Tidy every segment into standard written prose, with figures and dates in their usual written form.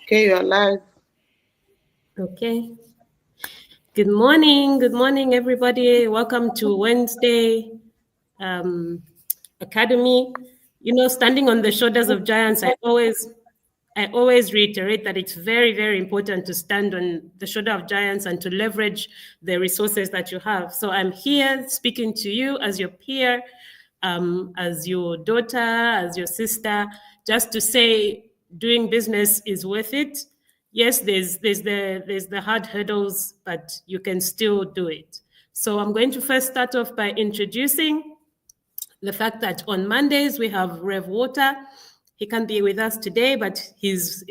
Okay, you're live. Okay. Good morning, everybody. Welcome to Wednesday Academy. You know, standing on the shoulders of giants, I always reiterate that it's very, very important to stand on the shoulder of giants and to leverage the resources that you have. So I'm here speaking to you as your peer, as your daughter, as your sister, just to say doing business is worth it. Yes, there's the hard hurdles, but you can still do it. So I'm going to first start off by introducing the fact that on Mondays we have Rev Water. He can't be with us today, but he's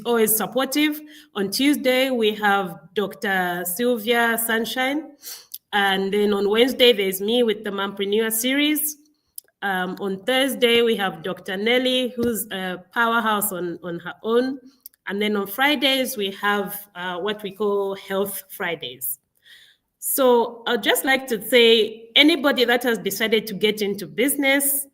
always supportive. On Tuesday we have Dr. Sylvia Sunshine, and then on Wednesday there's me with the Mompreneur series. On Thursday we have Dr. Nelly, who's a powerhouse on her own, and then on Fridays we have what we call Health Fridays. So I'd just like to say, anybody that has decided to get into business,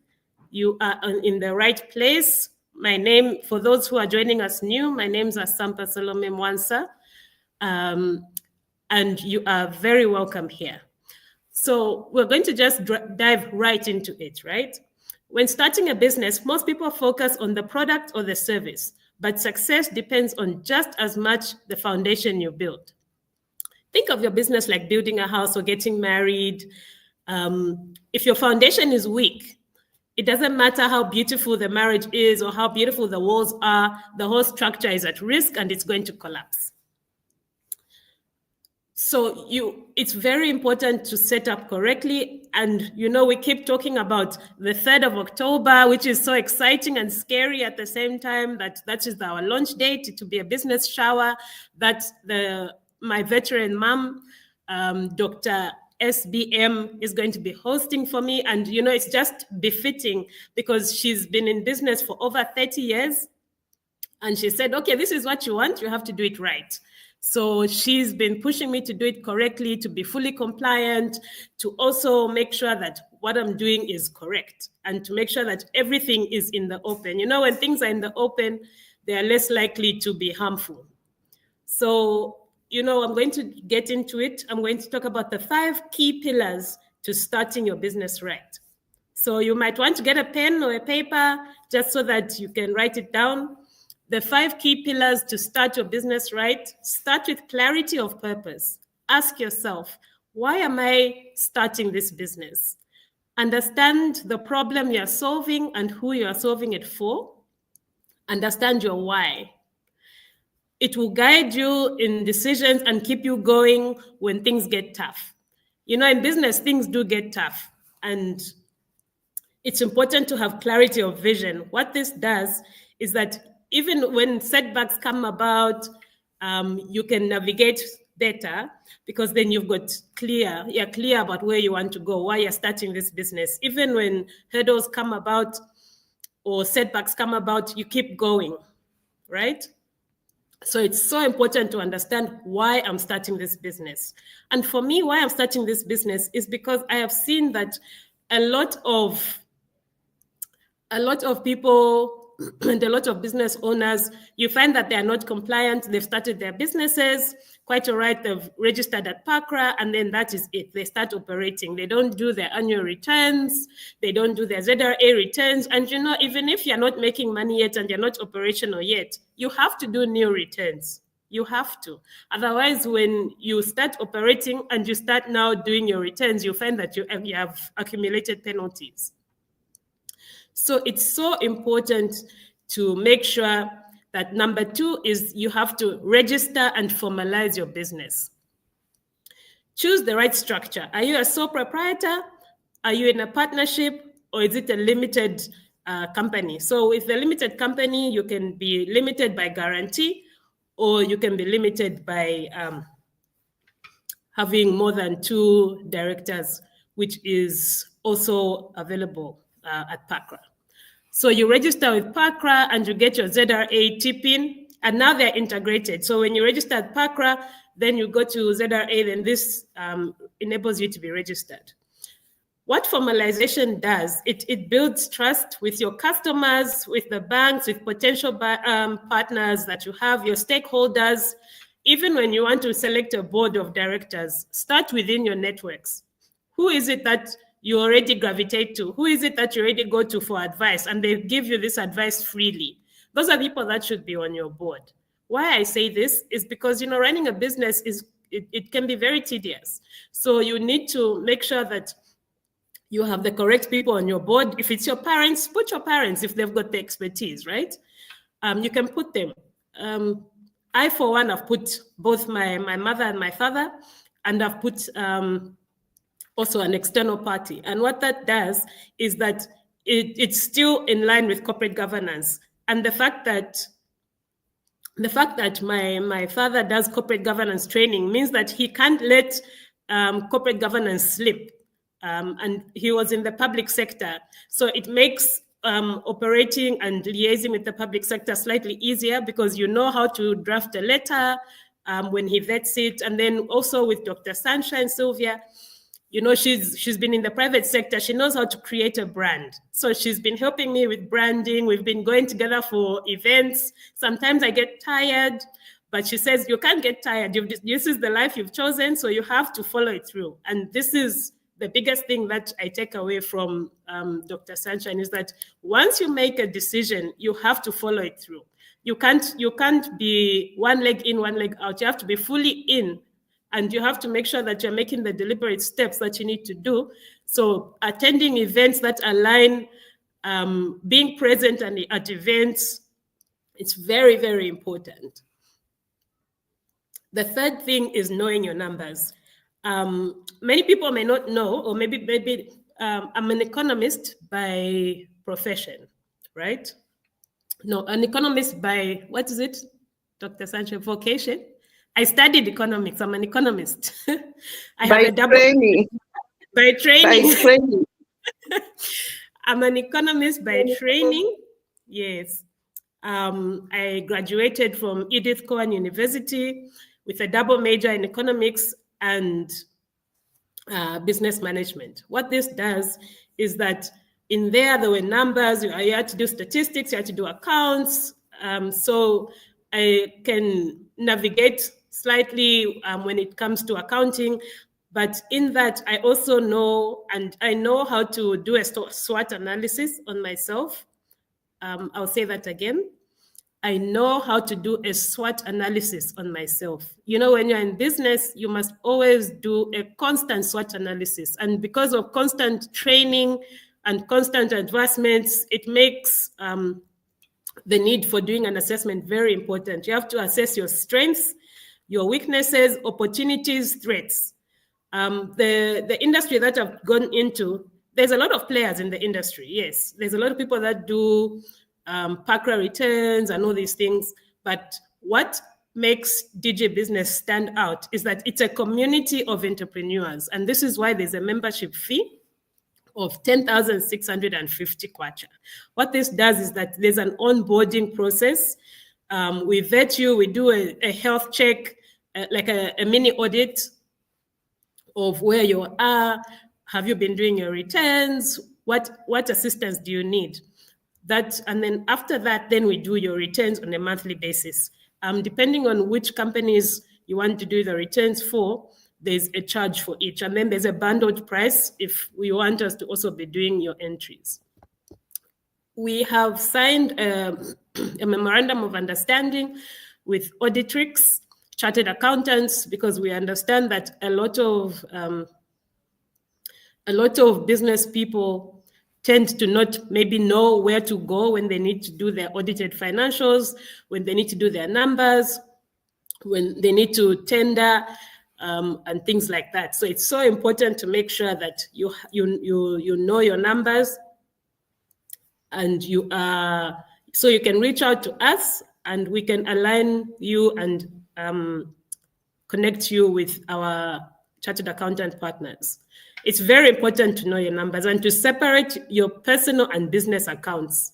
you are in the right place. My name, for those who are joining us new, my name's Asampa Salome Mwansa, and you are very welcome here. So we're going to just dive right into it, right? When starting a business, most people focus on the product or the service, but success depends on just as much the foundation you build. Think of your business like building a house or getting married. If your foundation is weak, it doesn't matter how beautiful the marriage is or how beautiful the walls are, the whole structure is at risk and it's going to collapse. So it's very important to set up correctly. And, we keep talking about the 3rd of October, which is so exciting and scary at the same time. That is our launch date to be a business shower. That's my veteran mom, Dr. SBM, is going to be hosting for me. And, it's just befitting because she's been in business for over 30 years. And she said, okay, this is what you want. You have to do it right. So she's been pushing me to do it correctly, to be fully compliant, to also make sure that what I'm doing is correct, and to make sure that everything is in the open. When things are in the open, they are less likely to be harmful. So, I'm going to get into it. I'm going to talk about the 5 key pillars to starting your business right. So you might want to get a pen or a paper just so that you can write it down. The 5 key pillars to start your business right. Start with clarity of purpose. Ask yourself, why am I starting this business? Understand the problem you're solving and who you are solving it for. Understand your why. It will guide you in decisions and keep you going when things get tough. In business, things do get tough, and it's important to have clarity of vision. What this does is that even when setbacks come about, you can navigate better because then you're clear about where you want to go, why you're starting this business. Even when hurdles come about or setbacks come about, you keep going, right? So it's so important to understand why I'm starting this business. And for me, why I'm starting this business is because I have seen that a lot of people and a lot of business owners, you find that they are not compliant. They've started their businesses, quite all right, they've registered at PACRA, and then that is it. They start operating. They don't do their annual returns. They don't do their ZRA returns. And even if you're not making money yet and you're not operational yet, you have to do new returns. You have to. Otherwise, when you start operating and you start now doing your returns, you find that you have accumulated penalties. So it's so important to make sure that number 2 is you have to register and formalize your business. Choose the right structure. Are you a sole proprietor? Are you in a partnership? Or is it a limited company? So with the limited company, you can be limited by guarantee, or you can be limited by having more than 2 directors, which is also available at PACRA. So you register with PACRA and you get your ZRA tip-in, and now they're integrated. So when you register at PACRA, then you go to ZRA, then this enables you to be registered. what formalization does, it builds trust with your customers, with the banks, with potential partners that you have, your stakeholders. Even when you want to select a board of directors, start within your networks. Who is it that you already gravitate to? Who is it that you already go to for advice? And they give you this advice freely. Those are people that should be on your board. Why I say this is because, running a business it can be very tedious. So you need to make sure that you have the correct people on your board. If it's your parents, put your parents if they've got the expertise, right? You can put them. I, for one, have put both my mother and my father, and I've put also an external party. And what that does is that it's still in line with corporate governance. And the fact that my father does corporate governance training means that he can't let corporate governance slip. And he was in the public sector. So it makes operating and liaising with the public sector slightly easier, because you know how to draft a letter when he vets it. And then also with Dr. Sunshine Sylvia, she's been in the private sector. She knows how to create a brand. So she's been helping me with branding. We've been going together for events. Sometimes I get tired, but she says, you can't get tired. This is the life you've chosen, so you have to follow it through. And this is the biggest thing that I take away from Dr. Sunshine, is that once you make a decision, you have to follow it through. You can't be one leg in, one leg out. You have to be fully in, and you have to make sure that you're making the deliberate steps that you need to do. So attending events that align, being present at events, it's very, very important. The third thing is knowing your numbers. Many people may not know, or maybe I'm an economist by profession, right? No, an economist by, what is it, Dr. Sanchez, vocation? I studied economics. I'm an economist. I have a double training. By training. I'm an economist by training. Yes. I graduated from Edith Cowan University with a double major in economics and business management. What this does is that in there were numbers. You had to do statistics, you had to do accounts. So I can navigate slightly when it comes to accounting. But in that, I also know, and I know how to do a SWOT analysis on myself. I'll say that again. I know how to do a SWOT analysis on myself. When you're in business, you must always do a constant SWOT analysis. And because of constant training and constant advancements, it makes the need for doing an assessment very important. You have to assess your strengths, your weaknesses, opportunities, threats. The industry that I've gone into, there's a lot of players in the industry. Yes, there's a lot of people that do PACRA returns and all these things. But what makes DJ Business stand out is that it's a community of entrepreneurs. And this is why there's a membership fee of 10,650 kwacha. What this does is that there's an onboarding process. We vet you, we do a health check, like a mini audit of where you are. Have you been doing your returns? What assistance do you need? And then after that, then we do your returns on a monthly basis. Depending on which companies you want to do the returns for, there's a charge for each. And then there's a bundled price if we want us to also be doing your entries. We have signed a memorandum of understanding with Auditrix, chartered accountants, because we understand that a lot of business people tend to not maybe know where to go when they need to do their audited financials, when they need to do their numbers, when they need to tender, and things like that. So it's so important to make sure that you know your numbers, and so you can reach out to us and we can align you and connect you with our chartered accountant partners. It's very important to know your numbers and to separate your personal and business accounts.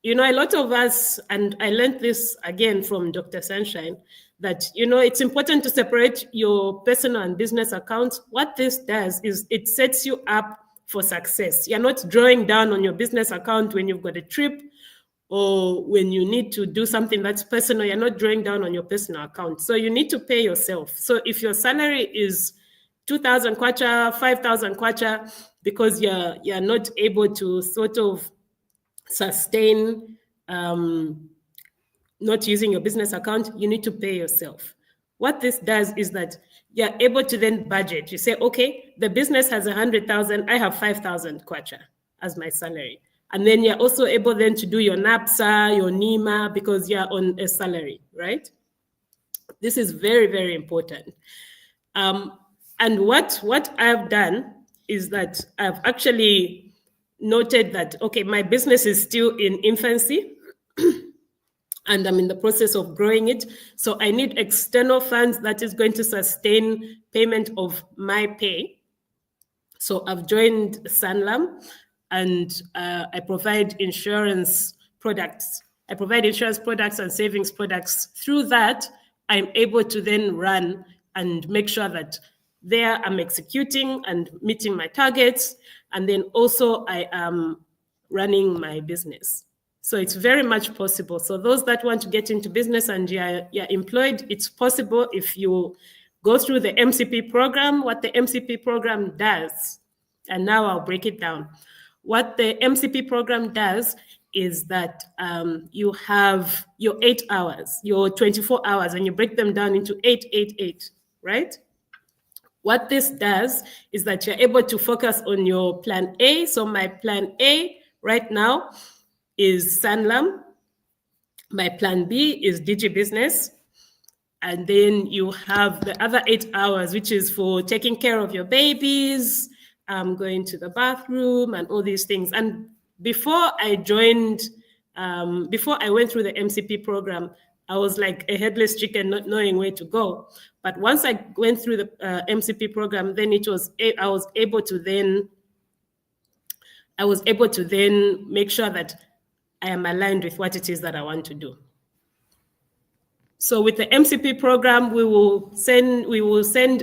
A lot of us, and I learned this again from Dr. Sunshine, that, it's important to separate your personal and business accounts. What this does is it sets you up for success. You're not drawing down on your business account when you've got a trip or when you need to do something that's personal. You're not drawing down on your personal account. So you need to pay yourself. So if your salary is 2,000 kwacha, 5,000 kwacha, because you're not able to sort of sustain not using your business account, you need to pay yourself. What this does is that you're able to then budget. You say, okay, the business has 100,000, I have 5,000 kwacha as my salary. And then you're also able then to do your NAPSA, your NEMA, because you're on a salary, right? This is very, very important. And what I've done is that I've actually noted that, okay, my business is still in infancy and I'm in the process of growing it. So I need external funds that is going to sustain payment of my pay. So I've joined Sanlam and I provide insurance products. I provide insurance products and savings products. Through that, I'm able to then run and make sure that there I'm executing and meeting my targets. And then also I am running my business. So it's very much possible. So those that want to get into business and you're employed, it's possible if you go through the MCP program. What the MCP program does, and now I'll break it down. What the MCP program does is that you have your 8 hours, your 24 hours, and you break them down into 8, 8, 8, right? What this does is that you're able to focus on your plan A. So my plan A right now is Sanlam. My plan B is DigiBusiness. And then you have the other 8 hours, which is for taking care of your babies, going to the bathroom and all these things. And before I joined, before I went through the MCP program, I was like a headless chicken, not knowing where to go. But once I went through the MCP program, then I was able to then make sure that I am aligned with what it is that I want to do. So with the MCP program, we will send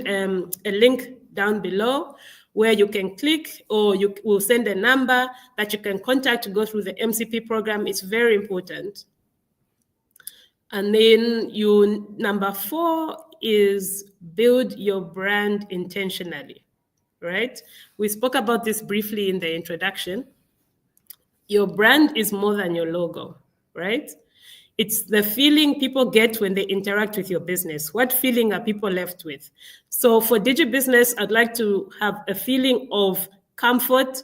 a link down below where you can click, or you will send a number that you can contact to go through the MCP program. It's very important. And then number 4 is build your brand intentionally, right? We spoke about this briefly in the introduction. Your brand is more than your logo, right? It's the feeling people get when they interact with your business. What feeling are people left with? So for DigiBusiness, I'd like to have a feeling of comfort,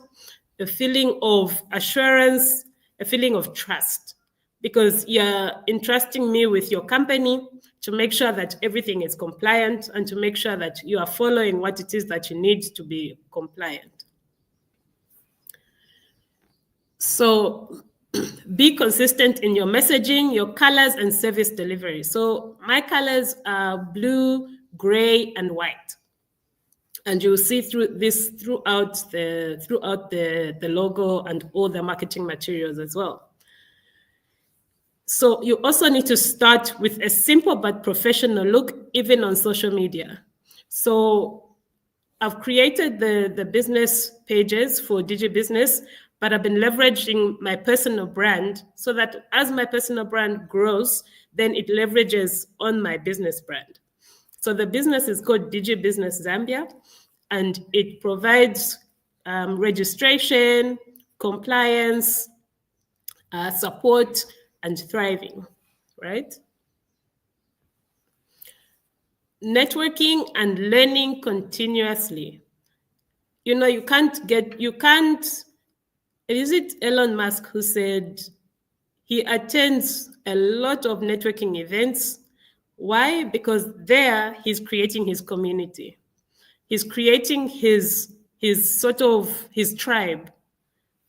a feeling of assurance, a feeling of trust, because you're entrusting me with your company to make sure that everything is compliant and to make sure that you are following what it is that you need to be compliant. So be consistent in your messaging, your colors, and service delivery. So my colors are blue, gray, and white. And you'll see through this throughout the logo and all the marketing materials as well. So you also need to start with a simple but professional look, even on social media. So I've created the business pages for DigiBusiness, but I've been leveraging my personal brand so that as my personal brand grows, then it leverages on my business brand. So the business is called DigiBusiness Zambia, and it provides registration, compliance, support, and thriving, right? Networking and learning continuously. You know, is it Elon Musk who said he attends a lot of networking events? Why? Because there he's creating his community. He's creating his tribe.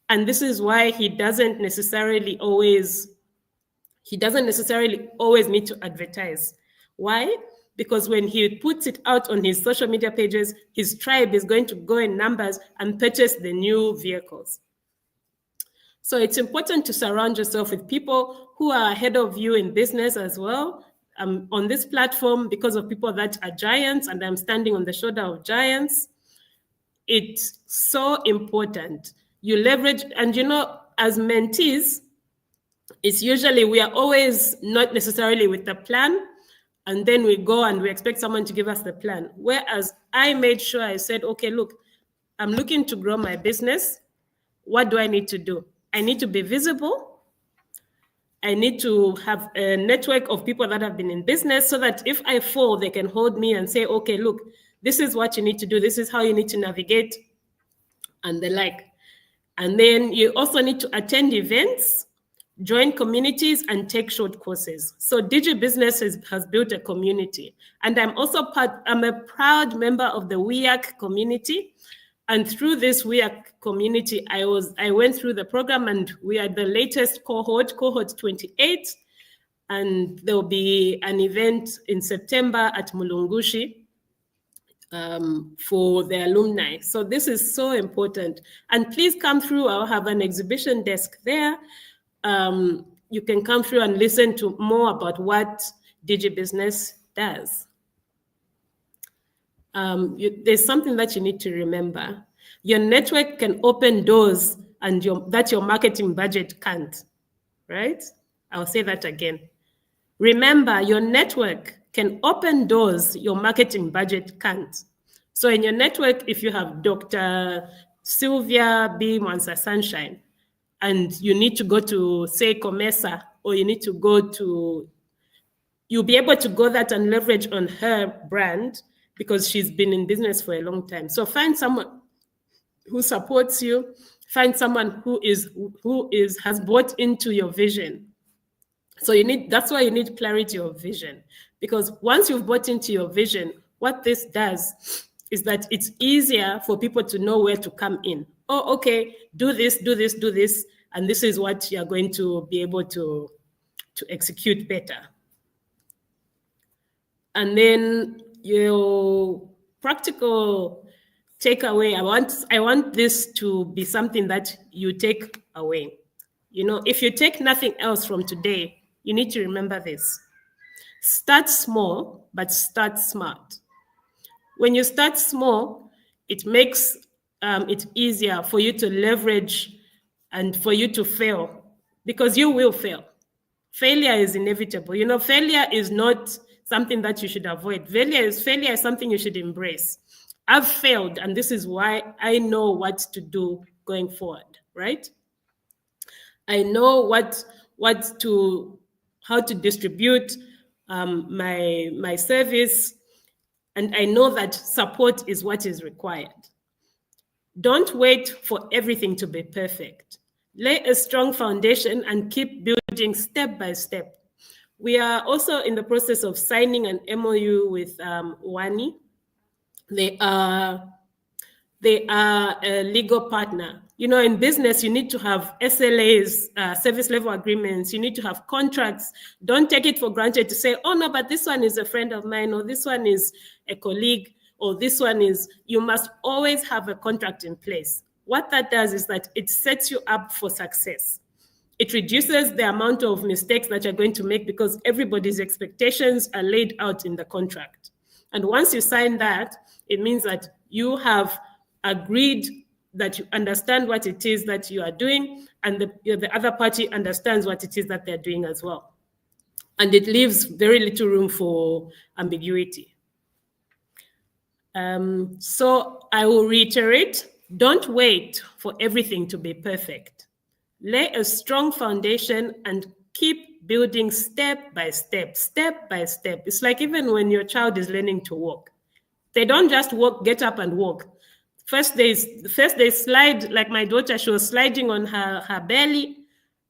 And this is why he doesn't necessarily always need to advertise. Why? Because when he puts it out on his social media pages, his tribe is going to go in numbers and purchase the new vehicles. So it's important to surround yourself with people who are ahead of you in business as well. On this platform because of people that are giants, and I'm standing on the shoulder of giants. It's so important. You leverage, and as mentees, it's usually we are always not necessarily with the plan, and then we go and we expect someone to give us the plan. Whereas I made sure I said, okay, look, I'm looking to grow my business. What do I need to do? I need to be visible. I need to have a network of people that have been in business so that if I fall, they can hold me and say, okay, look, this is what you need to do. This is how you need to navigate and the like. And then you also need to attend events, join communities, and take short courses. So DigiBusiness has built a community. And I'm a proud member of the WEAC community. And through this WEAC community, I went through the program, and we are the latest cohort 28. And there'll be an event in September at Mulungushi for the alumni. So this is so important. And please come through. I'll have an exhibition desk there. You can come through and listen to more about what DigiBusiness does. There's something that you need to remember. Your network can open doors and that your marketing budget can't, right? I'll say that again. Remember, your network can open doors your marketing budget can't. So in your network, if you have Dr. Sylvia B. Mwansa Sunshine, and you need to go to, say, Comesa, or you need to go to, you'll be able to go that and leverage on her brand because she's been in business for a long time. So find someone who supports you, find someone who has bought into your vision. So that's why you need clarity of vision, because once you've bought into your vision, what this does is that it's easier for people to know where to come in. Oh, okay, do this, and this is what you're going to be able to execute better. And then your practical takeaway, I want this to be something that you take away. If you take nothing else from today, you need to remember this. Start small, but start smart. When you start small, it makes it easier for you to leverage and for you to fail, because you will fail. Failure is inevitable. Failure is not something that you should avoid. Failure is something you should embrace. I've failed, and this is why I know what to do going forward, right? I know how to distribute my service, and I know that support is what is required. Don't wait for everything to be perfect. Lay a strong foundation and keep building step by step. We are also in the process of signing an MOU with Wani. They are a legal partner. In business, you need to have SLAs, service level agreements. You need to have contracts. Don't take it for granted to say, oh, no, but this one is a friend of mine, or this one is a colleague, or this one is, you must always have a contract in place. What that does is that it sets you up for success. It reduces the amount of mistakes that you're going to make because everybody's expectations are laid out in the contract. And once you sign that, it means that you have agreed that you understand what it is that you are doing, and the other party understands what it is that they're doing as well. And it leaves very little room for ambiguity. So I will reiterate, don't wait for everything to be perfect. Lay a strong foundation and keep building step by step, step by step. It's like even when your child is learning to walk. They don't just walk, get up and walk. First they slide, like my daughter, she was sliding on her belly,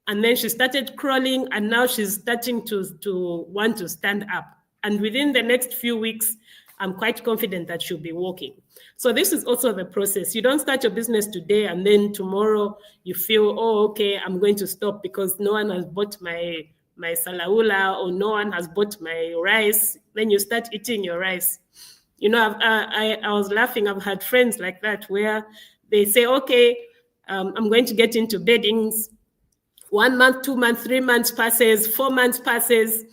and then she started crawling, and now she's starting to want to stand up. And within the next few weeks, I'm quite confident that she'll be walking. So this is also the process. You don't start your business today and then tomorrow you feel, oh, okay, I'm going to stop because no one has bought my salaula, or no one has bought my rice. Then you start eating your rice. I was laughing. I've had friends like that where they say, okay, I'm going to get into beddings. 1 month, 2 months, 3 months passes, 4 months passes.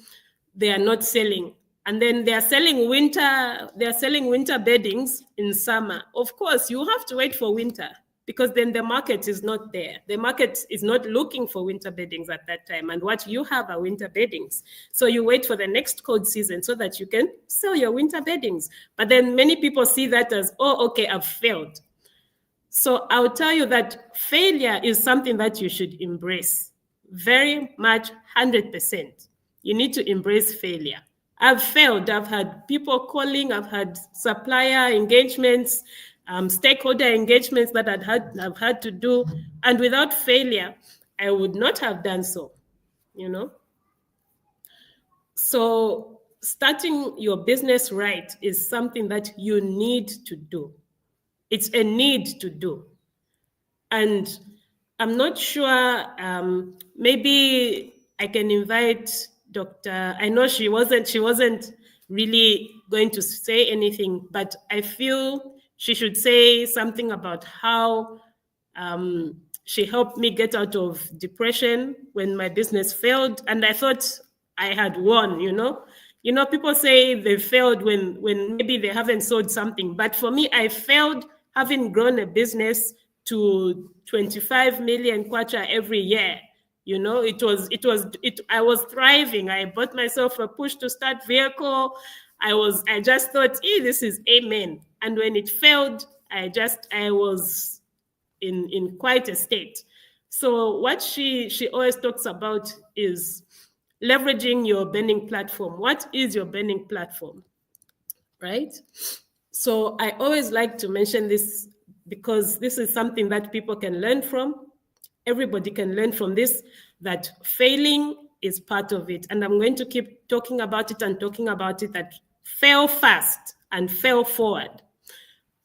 They are not selling. And then they're selling winter beddings in summer. Of course, you have to wait for winter, because then the market is not there. The market is not looking for winter beddings at that time. And what you have are winter beddings. So you wait for the next cold season so that you can sell your winter beddings. But then many people see that as, oh, okay, I've failed. So I'll tell you that failure is something that you should embrace very much, 100%. You need to embrace failure. I've failed. I've had people calling. I've had supplier engagements, stakeholder engagements that I've had to do. And without failure, I would not have done so, you know? So starting your business right is something that you need to do. It's a need to do. And I'm not sure, maybe I can invite Dr. I know she wasn't really going to say anything, but I feel she should say something about how she helped me get out of depression when my business failed. And I thought I had won, you know? You know, people say they failed when maybe they haven't sold something. But for me, I failed having grown a business to 25 million kwacha every year. You know, I was thriving. I bought myself a push to start vehicle. I just thought, this is amen. And when it failed, I was in quite a state. So what she always talks about is leveraging your burning platform. What is your burning platform, right? So I always like to mention this because this is something that people can learn from. Everybody can learn from this, that failing is part of it. And I'm going to keep talking about it, that fail fast and fail forward.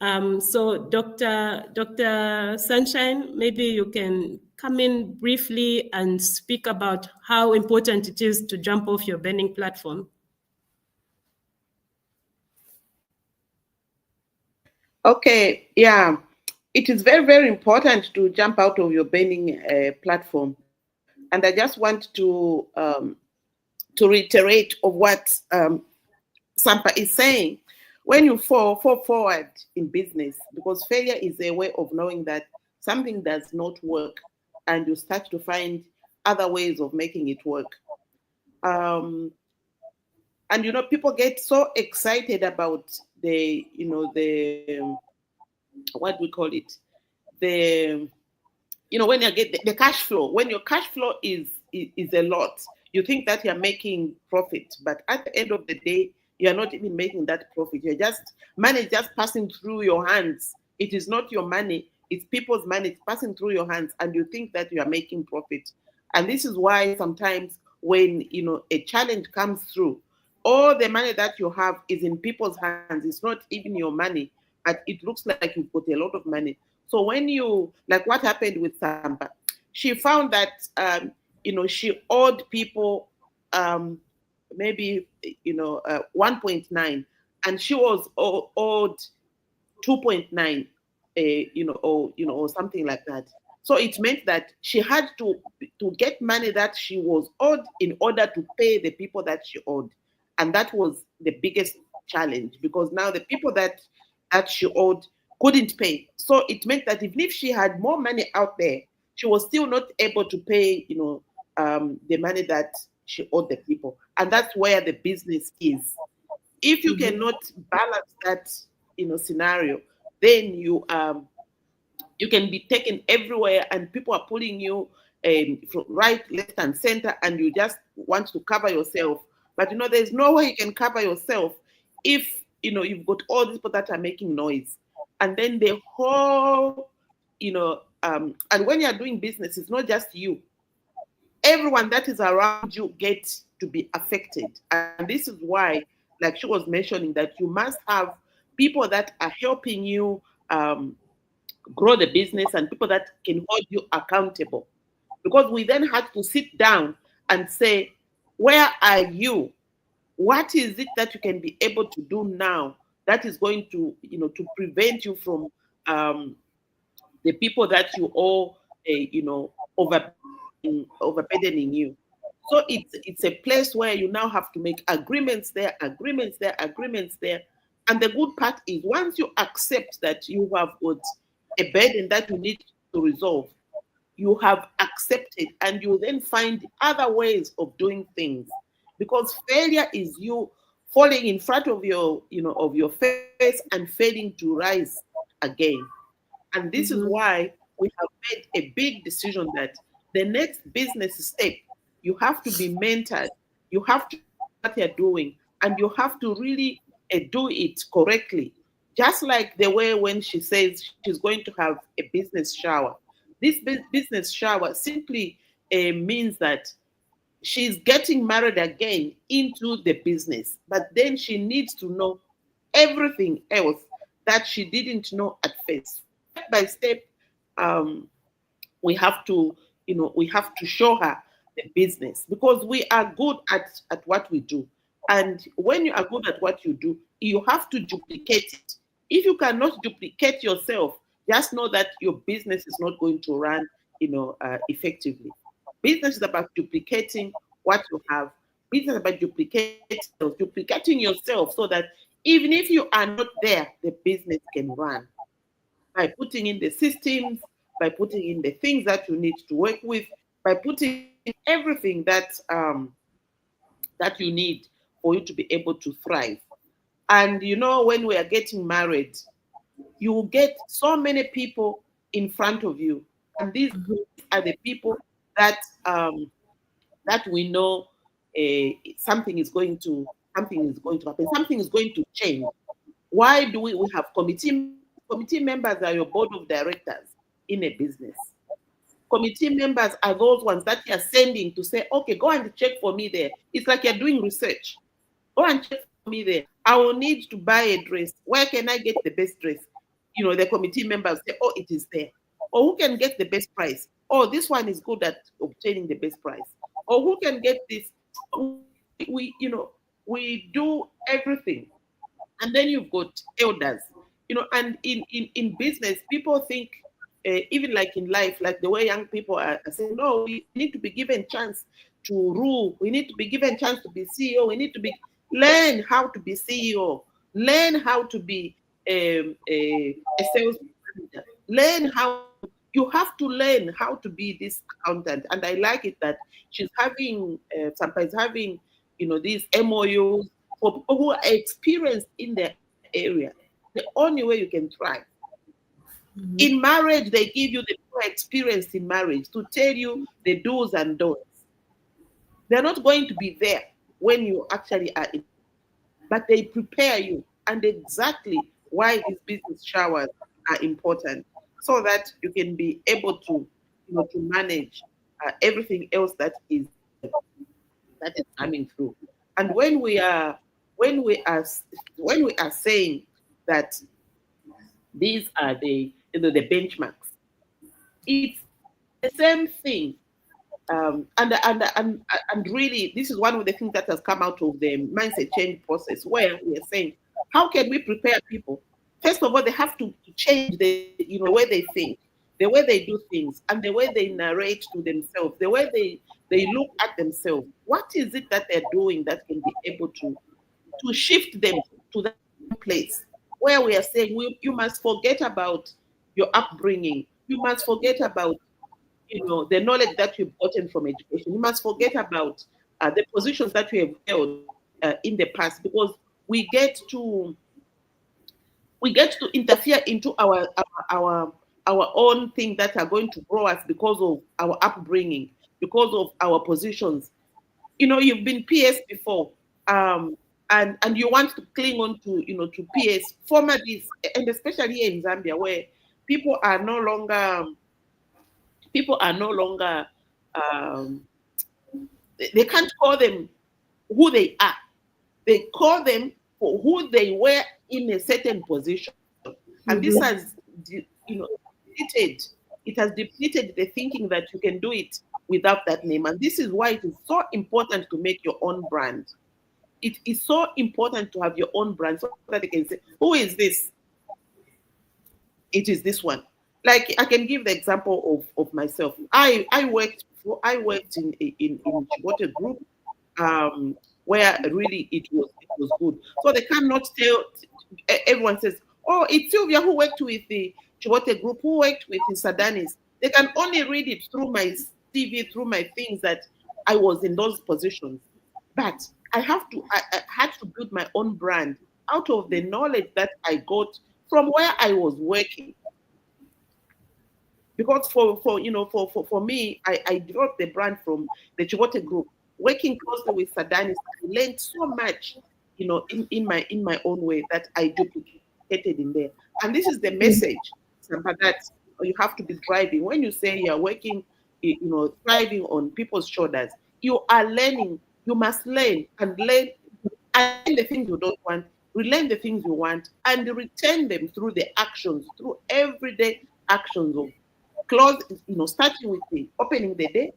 So Dr. Sunshine, maybe you can come in briefly and speak about how important it is to jump off your burning platform. Okay, yeah. It is very, very important to jump out of your burning platform. And I just want to reiterate of what Sampa is saying. When you fall forward in business, because failure is a way of knowing that something does not work, and you start to find other ways of making it work. And you know, people get so excited about the, you know, the what we call it, the, you know, when you get the cash flow, when your cash flow is a lot, you think that you're making profit, but at the end of the day, you're not even making that profit. You're just, money is just passing through your hands. It is not your money, it's people's money. It's passing through your hands, and you think that you are making profit. And this is why sometimes when, you know, a challenge comes through, all the money that you have is in people's hands. It's not even your money, but it looks like you've got a lot of money. So when you, like what happened with Sampa, she found that, you know, she owed people maybe, you know, 1.9, and she was owed 2.9, you know, or something like that. So it meant that she had to get money that she was owed in order to pay the people that she owed. And that was the biggest challenge, because now the people that she owed couldn't pay. So it meant that even if she had more money out there, she was still not able to pay, you know, the money that she owed the people. And that's where the business is. If you cannot balance that, you know, scenario, then you can be taken everywhere, and people are pulling you from right, left, and center, and you just want to cover yourself. But you know, there's no way you can cover yourself if, you know, you've got all these people that are making noise, and then the whole, you know, and when you're doing business, it's not just you. Everyone that is around you gets to be affected, and this is why, like she was mentioning, that you must have people that are helping you grow the business, and people that can hold you accountable. Because we then had to sit down and say, where are you? What is it that you can be able to do now that is going to, you know, to prevent you from the people that you owe, you know, overburdening you. So it's a place where you now have to make agreements there, agreements there, agreements there. And the good part is once you accept that you have got a burden that you need to resolve, you have accepted, and you then find other ways of doing things. Because failure is you falling in front of your, of your face and failing to rise again. And this is why we have made a big decision that the next business step, you have to be mentored. You have to know what you're doing, and you have to really do it correctly. Just like the way when she says she's going to have a business shower. This business shower simply means that she's getting married again into the business, but then she needs to know everything else that she didn't know at first. Step by step, we have to, we have to show her the business, because we are good at what we do. And when you are good at what you do, you have to duplicate it. If you cannot duplicate yourself, just know that your business is not going to run, effectively. Business is about duplicating what you have. Business is about duplicating yourself, so that even if you are not there, the business can run. By putting in the systems, by putting in the things that you need to work with, by putting in everything that that you need for you to be able to thrive. And when we are getting married, you will get so many people in front of you, and these are the people that that we know something is going to happen, something is going to change. Why do we have committee members are your board of directors in a business. Committee members are those ones that you're sending to say, okay, go and check for me there. It's like you're doing research. Go and check for me there. I will need to buy a dress. Where can I get the best dress? The committee members say, oh, it is there. Or who can get the best price? Oh, this one is good at obtaining the best price. Or who can get this? We do everything. And then you've got elders, and in business, people think, even like in life, like the way young people are saying, no, we need to be given chance to rule. We need to be given chance to be CEO. We need to learn how to be CEO. Learn how to be a sales manager. You have to learn how to be this accountant. And I like it that she's sometimes having, these MOUs for people who are experienced in their area. The only way you can thrive. In marriage, they give you the experience in marriage to tell you the do's and don'ts. They're not going to be there when you actually are in, but they prepare you, and exactly why these business showers are important, so that you can be able to, to manage everything else that is coming through. And when we are saying that these are the the benchmarks, it's the same thing. And really, this is one of the things that has come out of the mindset change process, where we are saying, how can we prepare people? First of all, they have to change the way they think, the way they do things, and the way they narrate to themselves, the way they look at themselves. What is it that they're doing that can be able to shift them to that place where we are saying, you must forget about your upbringing. You must forget about the knowledge that you've gotten from education. You must forget about the positions that you have held in the past, because we get to interfere into our own things that are going to grow us because of our upbringing, because of our positions. You've been PS before, and you want to cling on to to PS formalities, and especially here in Zambia, where people are no longer they can't call them who they are. They call them for who they were in a certain position. And this has depleted. It has depleted the thinking that you can do it without that name. And this is why it is so important to make your own brand. It is so important to have your own brand, so that they can say, who is this? It is this one. like I can give the example of myself. I worked in Chibote Group, where really it was good. So they cannot tell. Everyone says, "Oh, it's Sylvia who worked with the Chibote Group, who worked with the Sadanis." They can only read it through my CV, through my things that I was in those positions. But I had to build my own brand out of the knowledge that I got from where I was working. Because for me, I developed the brand from the Chibote Group, working closely with Sadanis. I learned so much, in my own way that I duplicated in there. And this is the message, Sampa, that you have to be driving. When you say you're working, thriving on people's shoulders, you are learning. You must learn and learn the things you don't want, relearn the things you want, and return them through the actions, through everyday actions of starting with the opening the day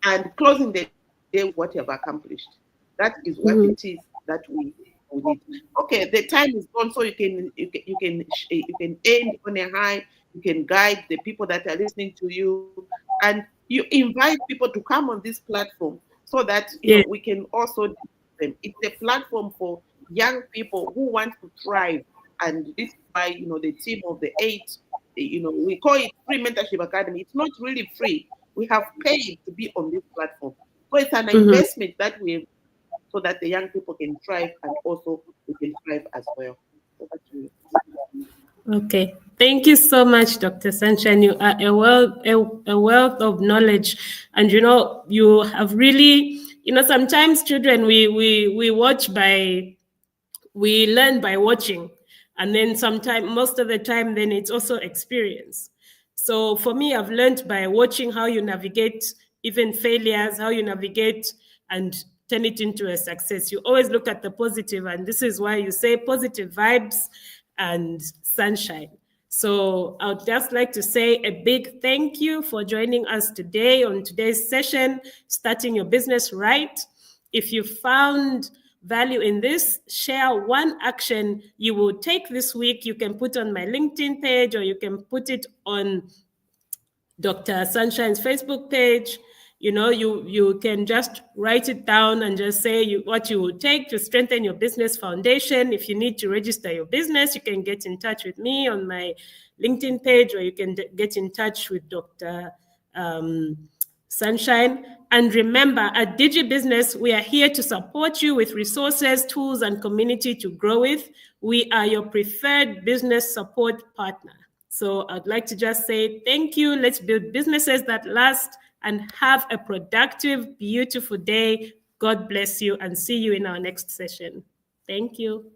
and closing the day with what you have accomplished. That is what it is that we need. Okay, the time is gone, so you can end on a high. You can guide the people that are listening to you, and you invite people to come on this platform so that we can also do them. It's a platform for young people who want to thrive, and this is why the team of the 8. We call it Free Mentorship Academy. It's not really free. We have paid to be on this platform. So it's an investment that we have so that the young people can thrive and also we can thrive as well. Over to you. Okay. Thank you so much, Dr. Sunshine. You are a wealth of knowledge. And, you have really, sometimes children, we learn by watching. And then most of the time, then it's also experience. So for me, I've learned by watching how you navigate even failures, how you navigate and turn it into a success. You always look at the positive, and this is why you say positive vibes and sunshine. So I would just like to say a big thank you for joining us today on today's session, Starting Your Business Right. If you found value in this, share one action you will take this week. You can put on my LinkedIn page, or you can put it on Dr. Sunshine's Facebook page. You can just write it down and just say what you would take to strengthen your business foundation. If you need to register your business, you can get in touch with me on my LinkedIn page, or you can get in touch with Dr. Sunshine. And remember, at DigiBusiness, we are here to support you with resources, tools, and community to grow with. We are your preferred business support partner. So I'd like to just say thank you. Let's build businesses that last, and have a productive, beautiful day. God bless you, and see you in our next session. Thank you.